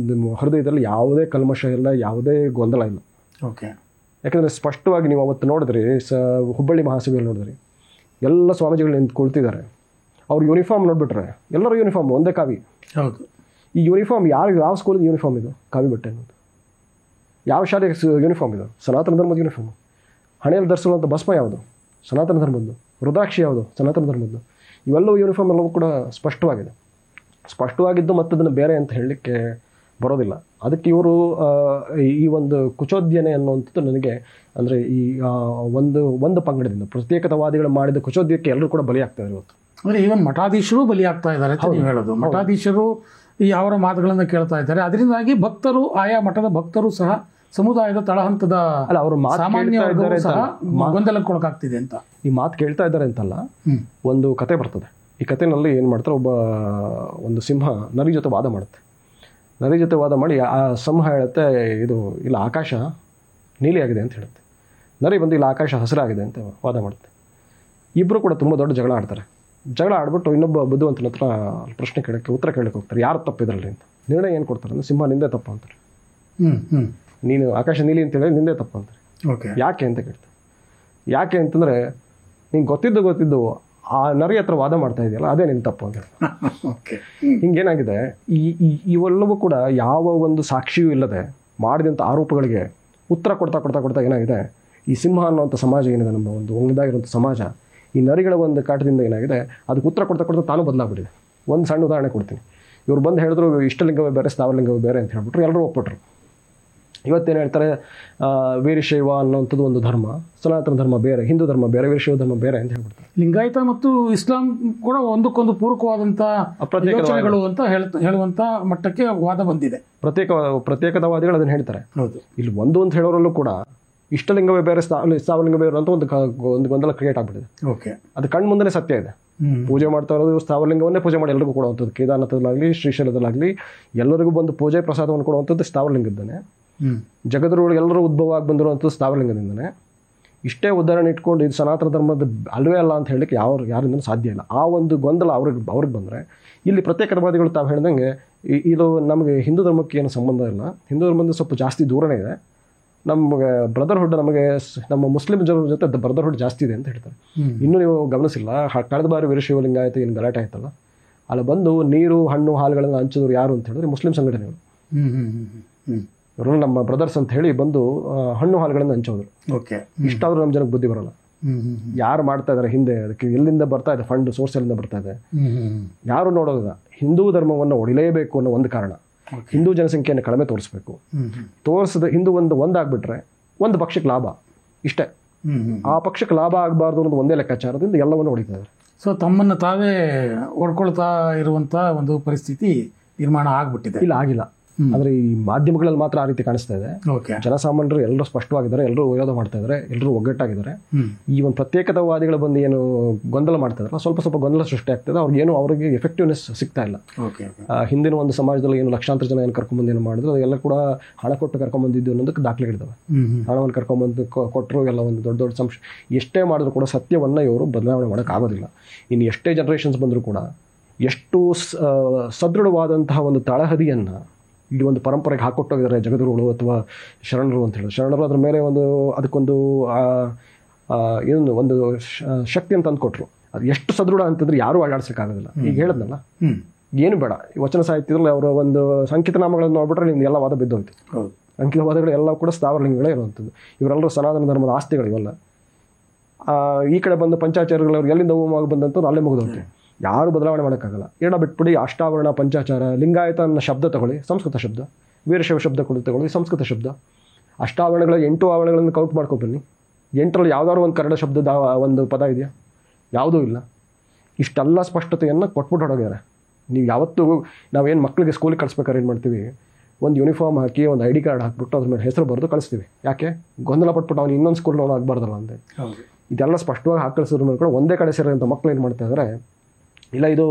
ಹೃದಯದಲ್ಲಿ ಯಾವುದೇ ಕಲ್ಮಶ ಇಲ್ಲ, ಯಾವುದೇ ಗೊಂದಲ ಇಲ್ಲ. ಯಾಕಂದರೆ ಸ್ಪಷ್ಟವಾಗಿ ನೀವು ಅವತ್ತು ನೋಡಿದ್ರಿ, ಹುಬ್ಬಳ್ಳಿ ಮಹಾಸಭೆಯಲ್ಲಿ ನೋಡಿದ್ರಿ, ಎಲ್ಲ ಸ್ವಾಮೀಜಿಗಳು ನಿಂತ್ಕೊಳ್ತಿದ್ದಾರೆ. ಅವ್ರ ಯೂನಿಫಾರ್ಮ್ ನೋಡ್ಬಿಟ್ರೆ ಎಲ್ಲರೂ ಯೂನಿಫಾರ್ಮ್ ಒಂದೇ ಕಾವಿ. ಹೌದು, ಈ ಯೂನಿಫಾರ್ಮ್ ಯಾವ ಸ್ಕೂಲಿಗೆ ಯೂನಿಫಾರ್ಮ್ ಇದು? ಕಾವಿ ಬಟ್ಟೆ ಅನ್ನೋದು. ಯಾವ ಶಾಲೆಗೆ ಯೂನಿಫಾರ್ಮ್ ಇದು? ಸನಾತನ ಧರ್ಮದ ಯೂನಿಫಾರ್ಮ್. ಹಣೆಯಲ್ಲಿ ಧರಿಸುವಂಥ ಭಸ್ಮ ಯಾವುದು? ಸನಾತನ ಧರ್ಮದ್ದು. ರುದ್ರಾಕ್ಷಿ ಯಾವುದು? ಸನಾತನ ಧರ್ಮದ್ದು. ಇವೆಲ್ಲವೂ ಯೂನಿಫಾರ್ಮ್ ಎಲ್ಲವೂ ಕೂಡ ಸ್ಪಷ್ಟವಾಗಿದ್ದು ಮತ್ತು ಅದನ್ನು ಬೇರೆ ಅಂತ ಹೇಳಲಿಕ್ಕೆ ಬರೋದಿಲ್ಲ. ಅದಕ್ಕೆ ಇವರು ಈ ಒಂದು ಕುಚೋದ್ಯನೆ ಅನ್ನುವಂಥದ್ದು ನನಗೆ ಅಂದರೆ ಈ ಒಂದು ಪಂಗಡದಿಂದ ಪ್ರತ್ಯೇಕತಾವಾದಿಗಳು ಮಾಡಿದ ಕುಚೋದ್ಯಕ್ಕೆ ಎಲ್ಲರೂ ಕೂಡ ಬಲಿಯಾಗ್ತಾರೆ ಇವತ್ತು. ಅಂದರೆ ಈವನ್ ಮಠಾಧೀಶರು ಬಲಿಯಾಗ್ತಾ ಇದ್ದಾರೆ ಅಂತ ನೀವು ಹೇಳೋದು. ಮಠಾಧೀಶರು ಅವರ ಮಾತುಗಳನ್ನು ಕೇಳ್ತಾ ಇದ್ದಾರೆ. ಅದರಿಂದಾಗಿ ಭಕ್ತರು, ಆಯಾ ಮಠದ ಭಕ್ತರು ಸಹ ಸಮುದಾಯದ ತಳಹಂತದ ಸಾಮಾನ್ಯ ಸಹ ಗೊಂದಲಕ್ಕೊಳಗಾಗ್ತಿದೆ ಅಂತ ಈ ಮಾತು ಕೇಳ್ತಾ ಇದ್ದಾರೆ ಅಂತಲ್ಲ. ಒಂದು ಕತೆ ಬರ್ತದೆ. ಈ ಕಥೆನಲ್ಲಿ ಏನು ಮಾಡ್ತಾರೆ, ಒಂದು ಸಿಂಹ ನರಿ ಜೊತೆ ವಾದ ಮಾಡುತ್ತೆ. ನರಿ ಜೊತೆ ವಾದ ಮಾಡಿ ಆ ಸಿಂಹ ಹೇಳುತ್ತೆ, ಇದು ಇಲ್ಲ ಆಕಾಶ ನೀಲಿಯಾಗಿದೆ ಅಂತ ಹೇಳುತ್ತೆ. ನರಿ ಬಂದು ಇಲ್ಲ ಆಕಾಶ ಹಸಿರಾಗಿದೆ ಅಂತ ವಾದ ಮಾಡುತ್ತೆ. ಇಬ್ಬರು ಕೂಡ ತುಂಬ ದೊಡ್ಡ ಜಗಳ ಆಡ್ತಾರೆ. ಜಗಳ ಆಡ್ಬಿಟ್ಟು ಇನ್ನೊಬ್ಬ ಬುದ್ಧಿವಂತನ ಹತ್ರ ಪ್ರಶ್ನೆ ಕೇಳೋಕ್ಕೆ ಉತ್ತರ ಕೇಳಕ್ಕೆ ಹೋಗ್ತಾರೆ, ಯಾರು ತಪ್ಪಿದ್ರಲ್ಲಿ ಅಂತ. ನಿರ್ಣಯ ಏನು ಕೊಡ್ತಾರೆ ಅಂದರೆ, ಸಿಂಹ ನಿಂದೆ ತಪ್ಪು ಅಂತಾರೆ. ನೀನು ಆಕಾಶ ನೀಲಿ ಅಂತ ಹೇಳಿ ನಿಂದೆ ತಪ್ಪು ಅಂತಾರೆ. ಯಾಕೆ ಅಂತ ಕೇಳ್ತಾರೆ. ಯಾಕೆ ಅಂತಂದರೆ, ನಿಂಗೆ ಗೊತ್ತಿದ್ದು ಆ ನರಿ ಹತ್ರ ವಾದ ಮಾಡ್ತಾ ಇದೆಯಲ್ಲ, ಅದೇ ನಿನ್ನ ತಪ್ಪು ಅಂತ ಹೇಳಿ. ಹಿಂಗೇನಾಗಿದೆ, ಇವೆಲ್ಲವೂ ಕೂಡ ಯಾವ ಒಂದು ಸಾಕ್ಷಿಯೂ ಇಲ್ಲದೆ ಮಾಡಿದಂಥ ಆರೋಪಗಳಿಗೆ ಉತ್ತರ ಕೊಡ್ತಾ ಏನಾಗಿದೆ, ಈ ಸಿಂಹ ಅನ್ನೋಂಥ ಸಮಾಜ ಏನಿದೆ, ನಮ್ಮ ಒಂದು ಒಂದಾಗಿರುವಂಥ ಸಮಾಜ, ಈ ನರಿಗಳ ಒಂದು ಕಾಟದಿಂದ ಏನಾಗಿದೆ, ಅದಕ್ಕೆ ಉತ್ತರ ಕೊಡ್ತಾ ತಾನು ಬದಲಾಗ್ಬಿಟ್ಟಿದೆ. ಒಂದು ಸಣ್ಣ ಉದಾಹರಣೆ ಕೊಡ್ತೀನಿ. ಇವ್ರು ಬಂದು ಹೇಳಿದ್ರು ಇಷ್ಟಲಿಂಗವೇ ಬೇರೆ ಸ್ಥಾವರಲಿಂಗವೇ ಬೇರೆ ಅಂತ ಹೇಳ್ಬಿಟ್ರು, ಎಲ್ಲರೂ ಒಪ್ಪಿಟ್ರು. ಇವತ್ತೇನು ಹೇಳ್ತಾರೆ, ವೀರಶೈವ ಅನ್ನೋಂಥದ್ದು ಒಂದು ಧರ್ಮ, ಸನಾತನ ಧರ್ಮ ಬೇರೆ, ಹಿಂದೂ ಧರ್ಮ ಬೇರೆ, ವೀರಶೈವ ಧರ್ಮ ಬೇರೆ ಅಂತ ಹೇಳ್ಬಿಡ್ತಾರೆ. ಲಿಂಗಾಯತ ಮತ್ತು ಇಸ್ಲಾಂ ಕೂಡ ಒಂದಕ್ಕೊಂದು ಪೂರಕವಾದಂಥ ಯೋಚನೆಗಳು ಅಂತ ಹೇಳುವಂಥ ಮಟ್ಟಕ್ಕೆ ವಾದ ಬಂದಿದೆ. ಪ್ರತ್ಯೇಕತಾವಾದಿಗಳು ಅದನ್ನು ಹೇಳ್ತಾರೆ. ಹೌದು, ಇಲ್ಲಿ ಒಂದು ಅಂತ ಹೇಳೋರಲ್ಲೂ ಕೂಡ ಇಷ್ಟಲಿಂಗವೇ ಬೇರೆ ಸ್ಥಾವರಲಿಂಗ ಬೇರೆ ಅಂತ ಒಂದು ಗೊಂದಲ ಕ್ರಿಯೇಟ್ ಆಗ್ಬಿಟ್ಟಿದೆ. ಅದು ಕಣ್ಣು ಮುಂದೆ ಸತ್ಯ ಇದೆ. ಪೂಜೆ ಮಾಡ್ತಾ ಇರೋದು ಸ್ಥಾವರಲಿಂಗವನ್ನೇ ಪೂಜೆ ಮಾಡಿ ಎಲ್ಲರಿಗೂ ಕೊಡುವಂಥದ್ದು. ಕೇದಾರನಾಥದಲ್ಲಾಗಲಿ ಶ್ರೀಶೈಲದಲ್ಲಾಗಲಿ ಎಲ್ಲರಿಗೂ ಬಂದು ಪೂಜೆ ಪ್ರಸಾದವನ್ನು ಕೊಡುವಂಥದ್ದು ಸ್ಥಾವರಲಿಂಗದಿಂದನೇ. ಜಗದ್ರೊಳಗೆ ಎಲ್ಲರೂ ಉದ್ಭವ ಆಗಿ ಬಂದಿರುವಂಥದ್ದು ಸ್ಥಾವರಲಿಂಗದಿಂದನೇ. ಇಷ್ಟೇ ಉದಾಹರಣೆ ಇಟ್ಕೊಂಡು ಇದು ಸನಾತನ ಧರ್ಮದ ಅಲ್ವೇ ಅಲ್ಲ ಅಂತ ಹೇಳಲಿಕ್ಕೆ ಯಾರಿಂದ ಸಾಧ್ಯ ಇಲ್ಲ. ಆ ಒಂದು ಗೊಂದಲ ಅವ್ರಿಗೆ ಬಂದರೆ, ಇಲ್ಲಿ ಪ್ರತ್ಯೇಕತಾವಾದಿಗಳು ತಾವು ಹೇಳ್ದಂಗೆ ಇದು ನಮಗೆ ಹಿಂದೂ ಧರ್ಮಕ್ಕೆ ಏನು ಸಂಬಂಧ ಇಲ್ಲ, ಹಿಂದೂ ಧರ್ಮದಿಂದ ಸ್ವಲ್ಪ ಜಾಸ್ತಿ ದೂರನೇ ಇದೆ, ನಮಗೆ ಬ್ರದರ್ಹುಡ್, ನಮಗೆ ನಮ್ಮ ಮುಸ್ಲಿಂ ಜನರ ಜೊತೆ ಬ್ರದರ್ಹುಡ್ ಜಾಸ್ತಿ ಇದೆ ಅಂತ ಹೇಳ್ತಾರೆ. ಇನ್ನೂ ನೀವು ಗಮನಿಸಿಲ್ಲ, ಕಳೆದ ಬಾರಿ ವೀರಶೈವ ಲಿಂಗಾಯತ ಏನು ಗಲಾಟೆ ಆಯ್ತಲ್ಲ, ಅಲ್ಲಿ ಬಂದು ನೀರು ಹಣ್ಣು ಹಾಲುಗಳನ್ನು ಹಂಚಿದವರು ಯಾರು ಅಂತ ಹೇಳಿದ್ರೆ ಮುಸ್ಲಿಂ ಸಂಘಟನೆಗಳು. ಇವರು ನಮ್ಮ ಬ್ರದರ್ಸ್ ಅಂತ ಹೇಳಿ ಬಂದು ಹಣ್ಣು ಹಾಲುಗಳನ್ನು ಹಂಚೋದ್ರು. ಇಷ್ಟಾದ್ರೂ ನಮ್ಮ ಜನಕ್ಕೆ ಬುದ್ಧಿ ಬರಲ್ಲ. ಯಾರು ಮಾಡ್ತಾ ಇದ್ದಾರೆ ಹಿಂದೆ, ಅದಕ್ಕೆ ಎಲ್ಲಿಂದ ಬರ್ತಾ ಇದೆ ಫಂಡ್, ಸೋರ್ಸ್ ಎಲ್ಲಿಂದ ಬರ್ತಾ ಇದೆ, ಯಾರು ನೋಡೋದಿಲ್ಲ. ಹಿಂದೂ ಧರ್ಮವನ್ನು ಹೊಡಿಲೇಬೇಕು ಅನ್ನೋ ಒಂದು ಕಾರಣ, ಹಿಂದೂ ಜನಸಂಖ್ಯೆಯನ್ನು ಕಡಿಮೆ ತೋರಿಸ್ಬೇಕು. ತೋರಿಸದ ಹಿಂದೂ ಒಂದಾಗ್ಬಿಟ್ರೆ ಒಂದು ಪಕ್ಷಕ್ಕೆ ಲಾಭ, ಇಷ್ಟೇ. ಆ ಪಕ್ಷಕ್ಕೆ ಲಾಭ ಆಗಬಾರ್ದು ಅನ್ನೋದು ಒಂದೇ ಲೆಕ್ಕಾಚಾರದಿಂದ ಎಲ್ಲವನ್ನು ಹೊಡಿತಾ ಇದ್ದಾರೆ. ಸೊ ತಮ್ಮನ್ನು ತಾವೇ ಹೊಡ್ಕೊಳ್ತಾ ಇರುವಂಥ ಒಂದು ಪರಿಸ್ಥಿತಿ ನಿರ್ಮಾಣ ಆಗ್ಬಿಟ್ಟಿದೆ. ಇಲ್ಲ, ಆಗಿಲ್ಲ. ಆದರೆ ಈ ಮಾಧ್ಯಮಗಳಲ್ಲಿ ಮಾತ್ರ ಆ ರೀತಿ ಕಾಣಿಸ್ತಾ ಇದೆ. ಜನಸಾಮಾನ್ಯರು ಎಲ್ಲರೂ ಸ್ಪಷ್ಟವಾಗಿದ್ದಾರೆ, ಎಲ್ಲರೂ ವಿರೋಧ ಮಾಡ್ತಾ ಇದ್ದಾರೆ, ಎಲ್ಲರೂ ಒಗ್ಗಟ್ಟಾಗಿದ್ದಾರೆ. ಈ ಒಂದು ಪ್ರತ್ಯೇಕತಾವಾದಿಗಳು ಬಂದು ಏನು ಗೊಂದಲ ಮಾಡ್ತಾ ಇದ್ದಾರೆ, ಸ್ವಲ್ಪ ಗೊಂದಲ ಸೃಷ್ಟಿ ಆಗ್ತದೆ. ಅವ್ರಿಗೆ ಎಫೆಕ್ಟಿವ್ನೆಸ್ ಸಿಗ್ತಾ ಇಲ್ಲ. ಹಿಂದಿನ ಒಂದು ಸಮಾಜದಲ್ಲಿ ಏನು ಲಕ್ಷಾಂತರ ಜನ ಏನು ಕರ್ಕೊಂಡ್ಬಂದು ಏನು ಮಾಡಿದ್ರು, ಅದೆಲ್ಲ ಕೂಡ ಹಣ ಕೊಟ್ಟು ಕರ್ಕೊಂಡ್ಬಂದಿದ್ದು ಅನ್ನೋದಕ್ಕೆ ದಾಖಲೆಗಳಿದ್ದಾವೆ. ಹಣವನ್ನು ಕರ್ಕೊಂಡ್ಬಂದು ಕೊಟ್ಟರು ಎಲ್ಲ ಒಂದು ದೊಡ್ಡ ಎಷ್ಟೇ ಮಾಡಿದ್ರು ಕೂಡ ಸತ್ಯವನ್ನು ಇವರು ಬದಲಾವಣೆ ಮಾಡೋಕ್ಕಾಗೋದಿಲ್ಲ. ಇನ್ನು ಎಷ್ಟೇ ಜನರೇಷನ್ಸ್ ಬಂದರೂ ಕೂಡ ಎಷ್ಟು ಸದೃಢವಾದಂತಹ ಒಂದು ತಳಹದಿಯನ್ನು ಇಲ್ಲಿ ಒಂದು ಪರಂಪರೆಗೆ ಹಾಕೊಟ್ಟೋಗಿದ್ದಾರೆ ಜಗದ್ಗುರುಗಳು ಅಥವಾ ಶರಣರು ಅಂತ ಹೇಳಿ. ಶರಣರು ಅದ್ರ ಮೇಲೆ ಅದಕ್ಕೊಂದು ಏನೊಂದು ಒಂದು ಶಕ್ತಿ ಅಂತ ಅಂದ್ಕೊಟ್ರು. ಅದು ಎಷ್ಟು ಸದೃಢ ಅಂತಂದ್ರೆ ಯಾರೂ ಅಳ್ಳಾಡ್ಸೋಕ್ಕಾಗೋದಿಲ್ಲ. ಈಗ ಹೇಳಿದ್ನಲ್ಲ, ಏನು ಬೇಡ, ಈ ವಚನ ಸಾಹಿತ್ಯದಲ್ಲಿ ಅವರ ಒಂದು ಸಂಕೇತ ನಾಮಗಳನ್ನು ನೋಡ್ಬಿಟ್ರೆ ನಿಮ್ಗೆ ಎಲ್ಲ ವಾದ ಬಿದ್ದೋಯ್ತು. ಅಂಕಿತವಾದಗಳು ಎಲ್ಲ ಕೂಡ ಸ್ಥಾವರಲಿಂಗಗಳೇ ಇರುವಂಥದ್ದು. ಇವರೆಲ್ಲರೂ ಸನಾತನ ಧರ್ಮದ ಆಸ್ತಿಗಳು ಇವೆಲ್ಲ. ಈ ಕಡೆ ಬಂದು ಪಂಚಾಚಾರಗಳು ಎಲ್ಲಿಂದ ಹೋಮವಾಗಿ ಬಂದಂತೂ ಅಲ್ಲೇ ಮುಗಿದೋಯ್ತು. ಯಾರು ಬದಲಾವಣೆ ಮಾಡೋಕ್ಕಾಗಲ್ಲ. ಎಡ ಬಿಟ್ಬಿಡಿ, ಅಷ್ಟಾವರಣ, ಪಂಚಾಚಾರ, ಲಿಂಗಾಯತ ಅನ್ನೋ ಶಬ್ದ ತಗೊಳ್ಳಿ, ಸಂಸ್ಕೃತ ಶಬ್ದ. ವೀರಶೈವ ಶಬ್ದ ಕೂಡ ತಗೊಳ್ಳಿ, ಸಂಸ್ಕೃತ ಶಬ್ದ. ಅಷ್ಟಾವರಣಗಳ 8 ಆವರಣಗಳನ್ನು ಕೌಂಟ್ ಮಾಡ್ಕೊಬನ್ನಿ. 8ರಲ್ಲಿ ಯಾವ್ದಾದ್ರು ಒಂದು ಕನ್ನಡ ಶಬ್ದದ ಒಂದು ಪದ ಇದೆಯಾ? ಯಾವುದೂ ಇಲ್ಲ. ಇಷ್ಟೆಲ್ಲ ಸ್ಪಷ್ಟತೆಯನ್ನು ಕೊಟ್ಬಿಟ್ಟು ಹೊಡೋಗ್ಯಾರೆ. ನೀವು ಯಾವತ್ತೂ ನಾವೇನು ಮಕ್ಕಳಿಗೆ ಸ್ಕೂಲಿಗೆ ಕಳಿಸ್ಬೇಕಾದ್ರೆ ಏನು ಮಾಡ್ತೀವಿ, ಒಂದು ಯೂನಿಫಾರ್ಮ್ ಹಾಕಿ ಒಂದು ID ಕಾರ್ಡ್ ಹಾಕ್ಬಿಟ್ಟು ಅದ್ರ ಮೇಲೆ ಹೆಸರು ಬರೆದು ಕಳಿಸ್ತೀವಿ. ಯಾಕೆ? ಗೊಂದಲ ಪಟ್ಬಿಟ್ಟು ಅವ್ನು ಇನ್ನೊಂದು ಸ್ಕೂಲ್ ಅವ್ನು ಆಗಬಾರ್ದಲ್ಲ ಅಂತ. ಇದೆಲ್ಲ ಸ್ಪಷ್ಟವಾಗಿ ಹಾಕಿ ಕಳಿಸೋದ್ರ ಮೇಲೆ ಕೂಡ ಒಂದೇ ಕಡೆ ಸೇರೋಂಥ ಮಕ್ಕಳು ಏನು ಮಾಡ್ತಾ ಇದ್ದಾರೆ, ಇಲ್ಲ ಇದು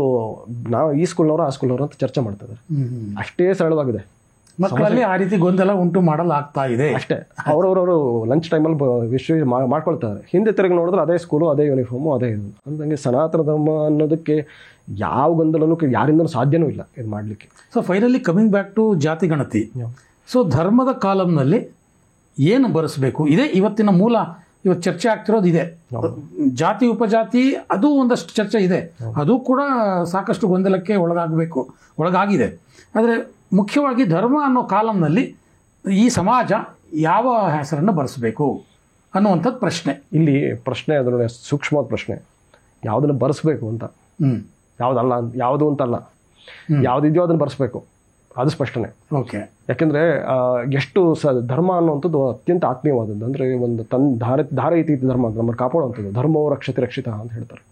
ನಾವು ಈ ಸ್ಕೂಲ್ನವರು ಆ ಸ್ಕೂಲ್ನವರು ಅಂತ ಚರ್ಚೆ ಮಾಡ್ತಾ ಇದ್ದಾರೆ. ಅಷ್ಟೇ ಸರಳವಾಗಿದೆ. ಮಕ್ಕಳಲ್ಲಿ ಆ ರೀತಿ ಗೊಂದಲ ಉಂಟು ಮಾಡಲಾಗ್ತಾ ಇದೆ ಅಷ್ಟೇ. ಅವರವರು ಲಂಚ್ ಟೈಮಲ್ಲಿ ಮಾಡ್ಕೊಳ್ತಾರೆ. ಹಿಂದೆ ತಿರುಗಿ ನೋಡಿದ್ರೆ ಅದೇ ಸ್ಕೂಲು, ಅದೇ ಯೂನಿಫಾರ್ಮು, ಅದೇ ಇದು ಅಂದಂಗೆ ಸನಾತನ ಧರ್ಮ ಅನ್ನೋದಕ್ಕೆ ಯಾವ ಗೊಂದಲನೂ ಯಾರಿಂದಲೂ ಸಾಧ್ಯನೂ ಇಲ್ಲ ಇದು ಮಾಡಲಿಕ್ಕೆ. So finally coming back to ಜಾತಿ ಗಣತಿ. ಸೊ ಧರ್ಮದ ಕಾಲಂನಲ್ಲಿ ಏನು ಬರೆಸಬೇಕು, ಇದೇ ಇವತ್ತಿನ ಮೂಲ. ಇವತ್ತು ಚರ್ಚೆ ಆಗ್ತಿರೋದು ಇದೆ. ಜಾತಿ ಉಪಜಾತಿ ಅದು ಒಂದಷ್ಟು ಚರ್ಚೆ ಇದೆ, ಅದು ಕೂಡ ಸಾಕಷ್ಟು ಗೊಂದಲಕ್ಕೆ ಒಳಗಾಗಿದೆ. ಆದರೆ ಮುಖ್ಯವಾಗಿ ಧರ್ಮ ಅನ್ನೋ ಕಾಲಂನಲ್ಲಿ ಈ ಸಮಾಜ ಯಾವ ಹೆಸರನ್ನು ಬರೆಸಬೇಕು ಅನ್ನುವಂಥದ್ದು ಪ್ರಶ್ನೆ. ಇಲ್ಲಿ ಪ್ರಶ್ನೆ ಅದರೊಳಗೆ ಸೂಕ್ಷ್ಮವಾದ ಪ್ರಶ್ನೆ. ಯಾವುದನ್ನು ಬರೆಸಬೇಕು ಅಂತ, ಯಾವುದಲ್ಲ, ಯಾವುದು ಅಂತಲ್ಲ, ಯಾವುದಿದೆಯೋ ಅದನ್ನು ಬರೆಸಬೇಕು, ಅದು ಸ್ಪಷ್ಟನೆ. ಓಕೆ. ಯಾಕೆಂದರೆ ಎಷ್ಟು ಧರ್ಮ ಅನ್ನುವಂಥದ್ದು ಅತ್ಯಂತ ಆತ್ಮೀಯವಾದದ್ದು. ಅಂದರೆ ಒಂದು ಧಾರೈತಿ ಧರ್ಮ ಅಂತ ನಮ್ಮನ್ನು ಕಾಪಾಡುವಂಥದ್ದು. ಧರ್ಮವು ರಕ್ಷಿತ ಅಂತ ಹೇಳ್ತಾರೆ.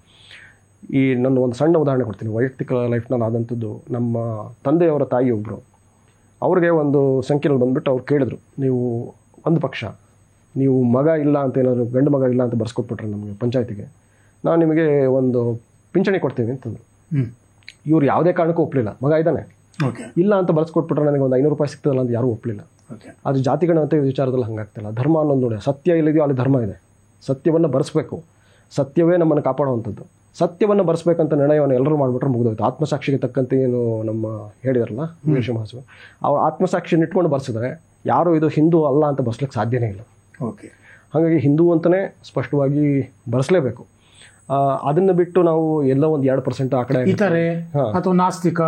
ಈ ನನ್ನ ಒಂದು ಸಣ್ಣ ಉದಾಹರಣೆ ಕೊಡ್ತೀನಿ. ವೈಯಕ್ತಿಕ ಲೈಫ್ನಲ್ಲಿ ಆದಂಥದ್ದು. ನಮ್ಮ ತಂದೆಯವರ ತಾಯಿ ಒಬ್ಬರು, ಅವ್ರಿಗೆ ಒಂದು ಸಂಖ್ಯೆಯಲ್ಲಿ ಬಂದುಬಿಟ್ಟು ಅವ್ರು ಕೇಳಿದ್ರು, ನೀವು ಒಂದು ಪಕ್ಷ ನೀವು ಮಗ ಇಲ್ಲ ಅಂತ ಏನಾದ್ರು ಗಂಡು ಮಗ ಇಲ್ಲ ಅಂತ ಬರ್ಸ್ಕೊಟ್ಬಿಟ್ರೆ ನಮಗೆ ಪಂಚಾಯತಿಗೆ, ನಾವು ನಿಮಗೆ ಒಂದು ಪಿಂಚಣಿ ಕೊಡ್ತೀವಿ ಅಂತಂದರು. ಇವ್ರು ಯಾವುದೇ ಕಾರಣಕ್ಕೂ ಒಪ್ಪಲಿಲ್ಲ. ಮಗ ಇದ್ದಾನೆ, ಇಲ್ಲ ಅಂತ ಬರ್ಸ್ಕೊಟ್ಬಿಟ್ರೆ ನನಗೆ ಒಂದು 500 ರೂಪಾಯಿ ಸಿಗ್ತದಲ್ಲ ಅಂತ ಯಾರೂ ಒಪ್ಪಲಿಲ್ಲ. ಅದು ಜಾತಿಗಣ ಅಂತ ವಿಚಾರದಲ್ಲಿ ಹಂಗಾಗ್ತಿಲ್ಲ. ಧರ್ಮ ಅನ್ನೋದು ನೋಡಿ, ಸತ್ಯ ಎಲ್ಲಿದೆಯೋ ಅಲ್ಲಿ ಧರ್ಮ ಇದೆ. ಸತ್ಯವನ್ನು ಬರೆಸ್ಬೇಕು. ಸತ್ಯವೇ ನಮ್ಮನ್ನು ಕಾಪಾಡುವಂಥದ್ದು. ಸತ್ಯವನ್ನು ಬರೆಸ್ಬೇಕಂತ ನಿರ್ಣಯವನ್ನು ಎಲ್ಲರೂ ಮಾಡಿಬಿಟ್ರೆ ಮುಗಿದೋಯ್ತು. ಆತ್ಮಸಾಕ್ಷಿಗೆ ತಕ್ಕಂತೆ ಏನು ನಮ್ಮ ಹೇಳಿದಾರಲ್ಲ ವೀರಶೈವ ಮಹಾಸಭೆ, ಅವ್ರು ಆತ್ಮಸಾಕ್ಷಿಯನ್ನು ಇಟ್ಕೊಂಡು ಬರ್ಸಿದ್ರೆ ಯಾರು ಇದು ಹಿಂದೂ ಅಲ್ಲ ಅಂತ ಬರ್ಸ್ಲಿಕ್ಕೆ ಸಾಧ್ಯನೇ ಇಲ್ಲ. ಓಕೆ. ಹಾಗಾಗಿ ಹಿಂದೂ ಅಂತಲೇ ಸ್ಪಷ್ಟವಾಗಿ ಬರೆಸಲೇಬೇಕು. ಅದನ್ನು ಬಿಟ್ಟು ನಾವು ಎಲ್ಲ ಒಂದು 2% ಆ ಕಡೆ ಇತರೆ ಅಥವಾ ನಾಸ್ತಿಕ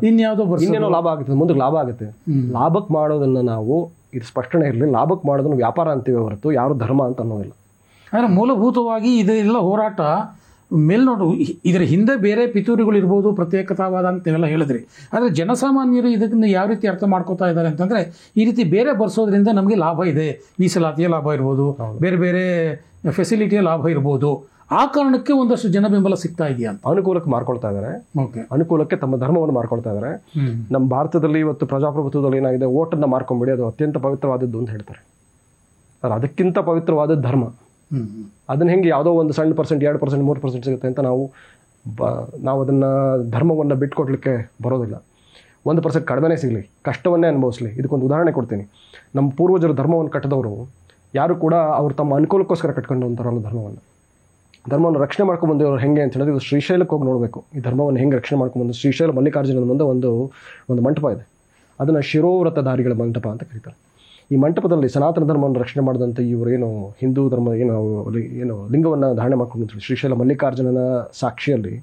ಇನ್ನೇನೋ ಲಾಭ ಆಗುತ್ತೆ, ಮುಂದಕ್ಕೆ ಲಾಭ ಆಗುತ್ತೆ. ಲಾಭಕ್ಕೆ ಮಾಡೋದನ್ನು ನಾವು, ಇದು ಸ್ಪಷ್ಟನೆ ಇರಲಿ, ಲಾಭಕ್ಕೆ ಮಾಡೋದನ್ನು ವ್ಯಾಪಾರ ಅಂತೀವಿ ಹೊರತು ಯಾರು ಧರ್ಮ ಅಂತ ಅನ್ನೋದಿಲ್ಲ. ಅಂದರೆ ಮೂಲಭೂತವಾಗಿ ಇದೆಲ್ಲ ಹೋರಾಟ ಮೇಲ್ನೋಟು. ಇದರ ಹಿಂದೆ ಬೇರೆ ಪಿತೂರಿಗಳು ಇರ್ಬೋದು, ಪ್ರತ್ಯೇಕತಾವಾದ ಅಂತೆಲ್ಲ ಹೇಳಿದ್ರಿ. ಆದರೆ ಜನಸಾಮಾನ್ಯರು ಇದನ್ನು ಯಾವ ರೀತಿ ಅರ್ಥ ಮಾಡ್ಕೋತಾ ಇದ್ದಾರೆ ಅಂತಂದರೆ, ಈ ರೀತಿ ಬೇರೆ ಬರ್ಸೋದ್ರಿಂದ ನಮಗೆ ಲಾಭ ಇದೆ. ಮೀಸಲಾತಿಯ ಲಾಭ ಇರ್ಬೋದು, ಬೇರೆ ಬೇರೆ ಫೆಸಿಲಿಟಿಯ ಲಾಭ ಇರ್ಬೋದು. ಆ ಕಾರಣಕ್ಕೆ ಒಂದಷ್ಟು ಜನ ಬೆಂಬಲ ಸಿಗ್ತಾ ಇದೆಯಾ ಅಂತ ಅನುಕೂಲಕ್ಕೆ ಮಾರ್ಕೊಳ್ತಾ ಇದ್ದಾರೆ. ಅನುಕೂಲಕ್ಕೆ ತಮ್ಮ ಧರ್ಮವನ್ನು ಮಾರ್ಕೊಳ್ತಾ ಇದ್ದಾರೆ. ನಮ್ಮ ಭಾರತದಲ್ಲಿ ಇವತ್ತು ಪ್ರಜಾಪ್ರಭುತ್ವದಲ್ಲಿ ಏನಾಗಿದೆ, ಓಟನ್ನು ಮಾರ್ಕೊಂಡ್ಬಿಡಿ, ಅದು ಅತ್ಯಂತ ಪವಿತ್ರವಾದದ್ದು ಅಂತ ಹೇಳ್ತಾರೆ. ಅದಕ್ಕಿಂತ ಪವಿತ್ರವಾದ ಧರ್ಮ. ಅದನ್ನು ಹೆಂಗೆ ಯಾವುದೋ ಒಂದು ಸಣ್ಣ ಪರ್ಸೆಂಟ್, 2%, 3% ಸಿಗುತ್ತೆ ಅಂತ ನಾವು ಅದನ್ನು ಧರ್ಮವನ್ನು ಬಿಟ್ಕೊಡ್ಲಿಕ್ಕೆ ಬರೋದಿಲ್ಲ. 1% ಕಡಿಮೆನೇ ಸಿಗಲಿ, ಕಷ್ಟವನ್ನೇ ಅನುಭವಿಸಲಿ. ಇದಕ್ಕೊಂದು ಉದಾಹರಣೆ ಕೊಡ್ತೀನಿ. ನಮ್ಮ ಪೂರ್ವಜರು ಧರ್ಮವನ್ನು ಕಟ್ಟಿದವರು ಯಾರು ಕೂಡ ಅವರು ತಮ್ಮ ಅನುಕೂಲಕ್ಕೋಸ್ಕರ ಕಟ್ಕೊಂಡು ಅಂತಾರಲ್ಲ ಧರ್ಮವನ್ನು ರಕ್ಷಣೆ ಮಾಡ್ಕೊಂಡ್ಬಂದಿವರು ಹೆಂಗೆ ಅಂತ ಹೇಳಿದ್ರೆ, ಇದು ಶ್ರೀಶೈಲಕ್ಕೆ ಹೋಗಿ ನೋಡಬೇಕು. ಈ ಧರ್ಮವನ್ನು ಹೆಂಗೆ ರಕ್ಷಣೆ ಮಾಡ್ಕೊಂಡ್ಬಂದು, ಶ್ರೀಶೈಲ ಮಲ್ಲಿಕಾರ್ಜುನನ ಮುಂದೆ ಒಂದು ಮಂಟಪ ಇದೆ. ಅದನ್ನು ಶಿರೋವ್ರತಧಾರಿಗಳ ಮಂಟಪ ಅಂತ ಕರೀತಾರೆ. ಈ ಮಂಟಪದಲ್ಲಿ ಸನಾತನ ಧರ್ಮವನ್ನು ರಕ್ಷಣೆ ಮಾಡಿದಂಥ ಇವರೇನು ಹಿಂದೂ ಧರ್ಮ ಏನು ಲಿಂಗವನ್ನು ಧಾರಣೆ ಮಾಡ್ಕೊಂಡು ಶ್ರೀಶೈಲ ಮಲ್ಲಿಕಾರ್ಜುನನ ಸಾಕ್ಷಿಯಲ್ಲಿ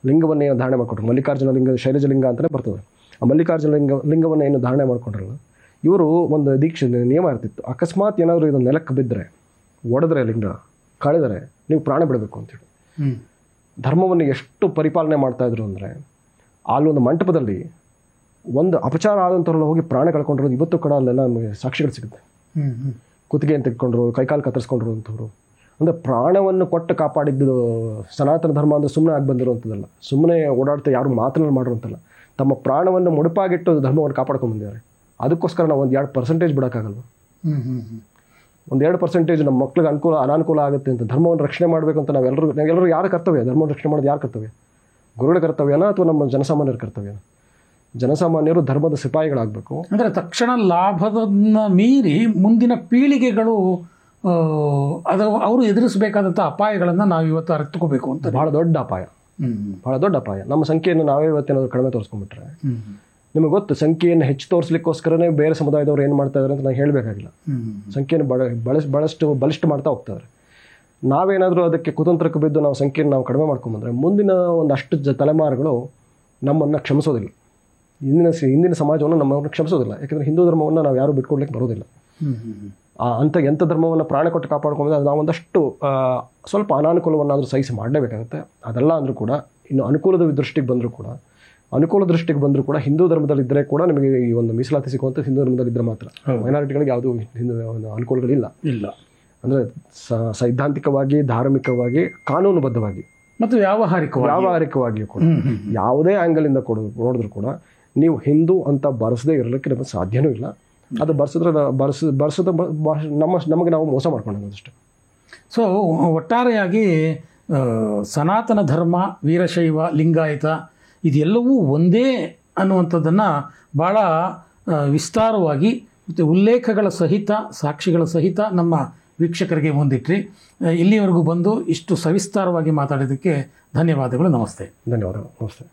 ಲಿಂಗವನ್ನು ಏನು ಧಾರಣೆ ಮಾಡಿಕೊಟ್ರು, ಮಲ್ಲಿಕಾರ್ಜುನ ಲಿಂಗ ಶೈಲಜಲಿಂಗ ಅಂತಲೇ ಬರ್ತದೆ. ಆ ಮಲ್ಲಿಕಾರ್ಜುನ ಲಿಂಗವನ್ನು ಏನು ಧಾರಣೆ ಮಾಡ್ಕೊಂಡ್ರಲ್ಲ, ಇವರು ಒಂದು ದೀಕ್ಷೆ ನಿಯಮ ಇರ್ತಿತ್ತು. ಅಕಸ್ಮಾತ್ ಏನಾದರೂ ಇದು ನೆಲಕ್ಕೆ ಬಿದ್ದರೆ, ಒಡೆದ್ರೆ, ಲಿಂಗ ಕಳೆದರೆ ನೀವು ಪ್ರಾಣ ಬಿಡಬೇಕು ಅಂತೇಳಿ ಧರ್ಮವನ್ನು ಎಷ್ಟು ಪರಿಪಾಲನೆ ಮಾಡ್ತಾಯಿದ್ರು ಅಂದರೆ, ಅಲ್ಲೊಂದು ಮಂಟಪದಲ್ಲಿ ಒಂದು ಅಪಚಾರ ಆದಂಥವ್ರೆಲ್ಲ ಹೋಗಿ ಪ್ರಾಣ ಕಳ್ಕೊಂಡಿರೋದು ಇವತ್ತು ಕೂಡ ಅಲ್ಲೆಲ್ಲ ನಮಗೆ ಸಾಕ್ಷಿಗಳು ಸಿಗುತ್ತೆ. ಕುತ್ತಿಗೆಯನ್ನು ತೆಗೆದುಕೊಂಡ್ರು, ಕೈಕಾಲು ಕತ್ತರಿಸ್ಕೊಂಡ್ರು ಅಂಥವ್ರು. ಅಂದರೆ ಪ್ರಾಣವನ್ನು ಕೊಟ್ಟು ಕಾಪಾಡಿದ್ದು ಸನಾತನ ಧರ್ಮ ಅಂದರೆ ಸುಮ್ಮನೆ ಆಗಿ ಬಂದಿರುವಂಥದ್ದಲ್ಲ, ಸುಮ್ಮನೆ ಓಡಾಡ್ತಾ ಯಾರು ಮಾತನಾಡಿ ಮಾಡಿರುವಂಥಲ್ಲ. ತಮ್ಮ ಪ್ರಾಣವನ್ನು ಮುಡುಪಾಗಿಟ್ಟು ಧರ್ಮವನ್ನು ಕಾಪಾಡ್ಕೊಂಡು ಬಂದಿದ್ದಾರೆ. ಅದಕ್ಕೋಸ್ಕರ ನಾವು ಒಂದು 2% ಬಿಡೋಕ್ಕಾಗಲ್ವ? ಒಂದು 2% ನಮ್ಮ ಮಕ್ಳಿಗೆ ಅನಾನುಕೂಲ ಆಗುತ್ತೆ ಅಂತ ಧರ್ಮವನ್ನು ರಕ್ಷಣೆ ಮಾಡಬೇಕು ಅಂತ ನಾವೆಲ್ಲರೂ ಯಾರ ಕರ್ತವ್ಯ? ಧರ್ಮವನ್ನು ರಕ್ಷಣೆ ಮಾಡೋದು ಯಾರ ಕರ್ತವ್ಯ? ಗುರುಗಳ ಕರ್ತವ್ಯನ ಅಥವಾ ನಮ್ಮ ಜನಸಾಮಾನ್ಯರ ಕರ್ತವ್ಯನ? ಜನಸಾಮಾನ್ಯರು ಧರ್ಮದ ಸಿಪಾಯಿಗಳಾಗಬೇಕು. ಅಂದರೆ ತಕ್ಷಣ ಲಾಭದನ್ನ ಮೀರಿ ಮುಂದಿನ ಪೀಳಿಗೆಗಳು ಅವರು ಎದುರಿಸಬೇಕಾದಂಥ ಅಪಾಯಗಳನ್ನು ನಾವು ಇವತ್ತು ಅರಿತುಕೋಬೇಕು ಅಂತ. ಭಾಳ ದೊಡ್ಡ ಅಪಾಯ. ನಮ್ಮ ಸಂಖ್ಯೆಯನ್ನು ನಾವೇ ಇವತ್ತೇನಾದ್ರು ಕಡಿಮೆ ತೋರಿಸ್ಕೊಂಡ್ಬಿಟ್ರೆ ನಿಮಗೆ ಗೊತ್ತು, ಸಂಖ್ಯೆಯನ್ನು ಹೆಚ್ಚು ತೋರಿಸ್ಲಿಕ್ಕೋಸ್ಕರನೇ ಬೇರೆ ಸಮುದಾಯದವ್ರು ಏನು ಮಾಡ್ತಾ ಇದ್ದಾರೆ ಅಂತ ನಾನು ಹೇಳಬೇಕಾಗಿಲ್ಲ. ಸಂಖ್ಯೆಯನ್ನು ಬಲಿಷ್ಠ ಮಾಡ್ತಾ ಹೋಗ್ತಾರೆ. ನಾವೇನಾದರೂ ಅದಕ್ಕೆ ಕುತಂತ್ರಕ್ಕೆ ಬಿದ್ದು ನಾವು ಸಂಖ್ಯೆಯನ್ನು ನಾವು ಕಡಿಮೆ ಮಾಡ್ಕೊಂಬಂದ್ರೆ ಮುಂದಿನ ಒಂದಷ್ಟು ತಲೆಮಾರುಗಳು ನಮ್ಮನ್ನು ಕ್ಷಮಿಸೋದಿಲ್ಲ. ಹಿಂದಿನ ಸಮಾಜವನ್ನು ನಮ್ಮನ್ನು ಕ್ಷಮಿಸೋದಿಲ್ಲ. ಯಾಕೆಂದರೆ ಹಿಂದೂ ಧರ್ಮವನ್ನು ನಾವು ಯಾರೂ ಬಿಟ್ಕೊಡ್ಲಿಕ್ಕೆ ಬರೋದಿಲ್ಲ. ಎಂಥ ಧರ್ಮವನ್ನು ಪ್ರಾಣ ಕೊಟ್ಟು ಕಾಪಾಡ್ಕೊಂಡ್ರೆ ನಾವು ಒಂದಷ್ಟು ಸ್ವಲ್ಪ ಅನಾನುಕೂಲವನ್ನಾದರೂ ಸಹಿಸಿ ಮಾಡಲೇಬೇಕಾಗುತ್ತೆ. ಅದೆಲ್ಲ ಅಂದರೂ ಕೂಡ ಇನ್ನು ಅನುಕೂಲದ ದೃಷ್ಟಿಗೆ ಬಂದರೂ ಕೂಡ ಹಿಂದೂ ಧರ್ಮದಲ್ಲಿದ್ದರೆ ಕೂಡ ನಿಮಗೆ ಈ ಒಂದು ಮೀಸಲಾತಿ ಸಿಗುವಂಥ ಹಿಂದೂ ಧರ್ಮದಲ್ಲಿದ್ದರೆ ಮಾತ್ರ. ಮೈನಾರಿಟಿಗಳಿಗೆ ಯಾವುದೂ ಅನುಕೂಲಗಳಿಲ್ಲ. ಅಂದರೆ ಸೈದ್ಧಾಂತಿಕವಾಗಿ, ಧಾರ್ಮಿಕವಾಗಿ, ಕಾನೂನುಬದ್ಧವಾಗಿ ಮತ್ತು ವ್ಯಾವಹಾರಿಕವಾಗಿಯೂ ಕೂಡ ಯಾವುದೇ ಆ್ಯಂಗಲಿಂದ ನೋಡಿದ್ರು ಕೂಡ ನೀವು ಹಿಂದೂ ಅಂತ ಬರೆಸದೇ ಇರಲಿಕ್ಕೆ ನಮಗೆ ಸಾಧ್ಯನೂ ಇಲ್ಲ. ಅದು ಬರ್ಸದ ನಮಗೆ ನಾವು ಮೋಸ ಮಾಡ್ಕೊಂಡಷ್ಟೆ. ಸೊ ಒಟ್ಟಾರೆಯಾಗಿ ಸನಾತನ ಧರ್ಮ, ವೀರಶೈವ, ಲಿಂಗಾಯತ ಇದೆಲ್ಲವೂ ಒಂದೇ ಅನ್ನುವಂಥದ್ದನ್ನು ಭಾಳ ವಿಸ್ತಾರವಾಗಿ ಮತ್ತು ಉಲ್ಲೇಖಗಳ ಸಹಿತ, ಸಾಕ್ಷಿಗಳ ಸಹಿತ ನಮ್ಮ ವೀಕ್ಷಕರಿಗೆ ಮುಂದಿಟ್ರಿ. ಇಲ್ಲಿವರೆಗೂ ಬಂದು ಇಷ್ಟು ಸವಿಸ್ತಾರವಾಗಿ ಮಾತಾಡೋದಕ್ಕೆ ಧನ್ಯವಾದಗಳು. ನಮಸ್ತೆ. ಧನ್ಯವಾದಗಳು. ನಮಸ್ತೆ.